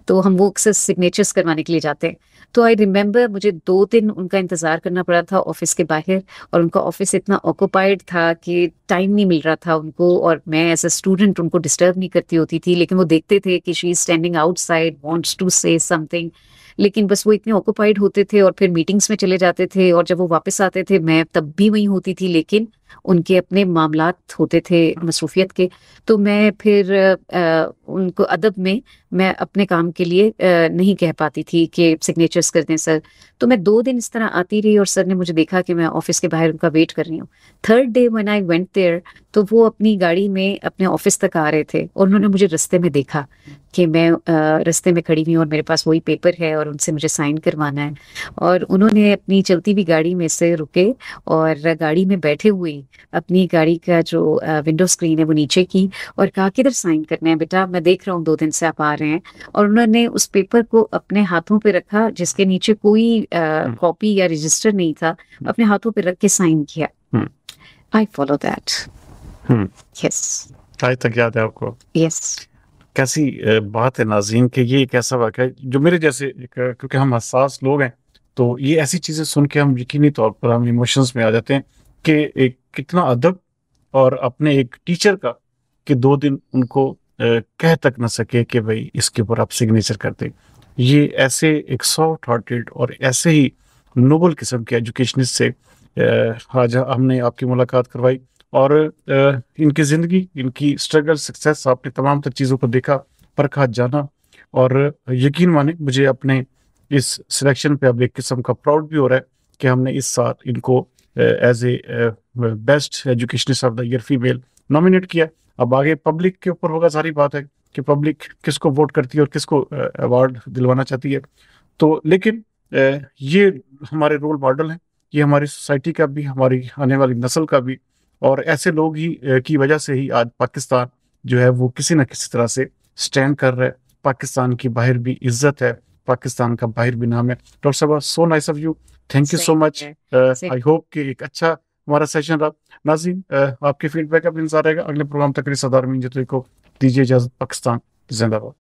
तो हम वो अक्सर सिग्नेचर्स करवाने के लिए जाते हैं। तो आई रिमेम्बर मुझे 2 दिन उनका इंतजार करना पड़ा था ऑफिस के बाहर, और उनका ऑफिस इतना ऑक्यूपाइड था कि टाइम नहीं मिल रहा था उनको, और मैं एज अ स्टूडेंट उनको डिस्टर्ब नहीं करती होती थी, लेकिन वो देखते थे कि she is standing outside, wants to say something, लेकिन बस वो इतने ऑक्यूपाइड होते थे और फिर मीटिंग्स में चले जाते थे, और जब वो वापस आते थे मैं तब भी वहीं होती थी, लेकिन उनके अपने मामलात होते थे मसरूफियत के। तो मैं फिर उनको अदब में मैं अपने काम के लिए नहीं कह पाती थी कि सिग्नेचर्स कर दें सर। तो मैं 2 दिन इस तरह आती रही और सर ने मुझे देखा कि मैं ऑफिस के बाहर उनका वेट कर रही हूँ। Third day when I went there, तो वो अपनी गाड़ी में अपने ऑफिस तक आ रहे थे और उन्होंने मुझे रास्ते में देखा कि मैं रास्ते में खड़ी हुई हूँ और मेरे पास वही पेपर है और उनसे मुझे साइन करवाना है। और उन्होंने अपनी चलती हुई गाड़ी में से रुके और गाड़ी में बैठे हुए अपनी गाड़ी का जो विंडो स्क्रीन है वो नीचे की, और कहा किधर साइन करना है बेटा, मैं देख रहा हूँ 2 दिन से आप आ रहे हैं। और उन्होंने उस पेपर को अपने हाथों पे रखा जिसके नीचे कोई कॉपी या रजिस्टर नहीं था, अपने हाथों पे रख के साइन किया। I follow that. यस, आज तक याद है आपको? यस। कैसी बात है नाज़रीन कि ये एक ऐसा वाक़या है जो मेरे जैसे क्योंकि हम हसास लोग हैं, तो ये ऐसी चीज़ें सुन के हम यकीनी तौर पर हम इमोशंस में आ जाते हैं कि एक कितना अदब, और अपने एक टीचर का कि 2 दिन उनको कह तक ना सके कि भाई इसके ऊपर आप सिग्नेचर कर दें। ये ऐसे एक सॉफ्ट हार्टेड और ऐसे ही नोबल किस्म के एजुकेशनिस्ट से आज हमने आपकी मुलाकात करवाई, और इनकी ज़िंदगी, इनकी स्ट्रगल, सक्सेस, आपने तमाम तर चीज़ों को देखा, परखा, जाना, और यकीन माने मुझे अपने इस सिलेक्शन पे अब एक किस्म का प्राउड भी हो रहा है कि हमने इस साल इनको as a best educationist of the year female nominate किया। अब आगे पब्लिक के ऊपर होगा, सारी बात है कि पब्लिक किसको वोट करती है और किसको अवार्ड दिलवाना चाहती है। तो लेकिन ये हमारे रोल मॉडल हैं, ये हमारी सोसाइटी का भी, हमारी आने वाली नस्ल का भी, और ऐसे लोग ही की वजह से ही आज पाकिस्तान जो है वो किसी न किसी तरह से स्टैंड कर रहा है। पाकिस्तान की बाहर भी इज्जत है, पाकिस्तान का बाहर भी नाम है। डॉक्टर साहब, so nice of you, thank you so much. I hope कि एक अच्छा हमारा सेशन रहा। नाज़रीन, आपके फीडबैक का भी इंतजार रहेगा। अगले प्रोग्राम तक सरदार अमीन जतोई को दीजिए इजाजत। पाकिस्तान जिंदाबाद।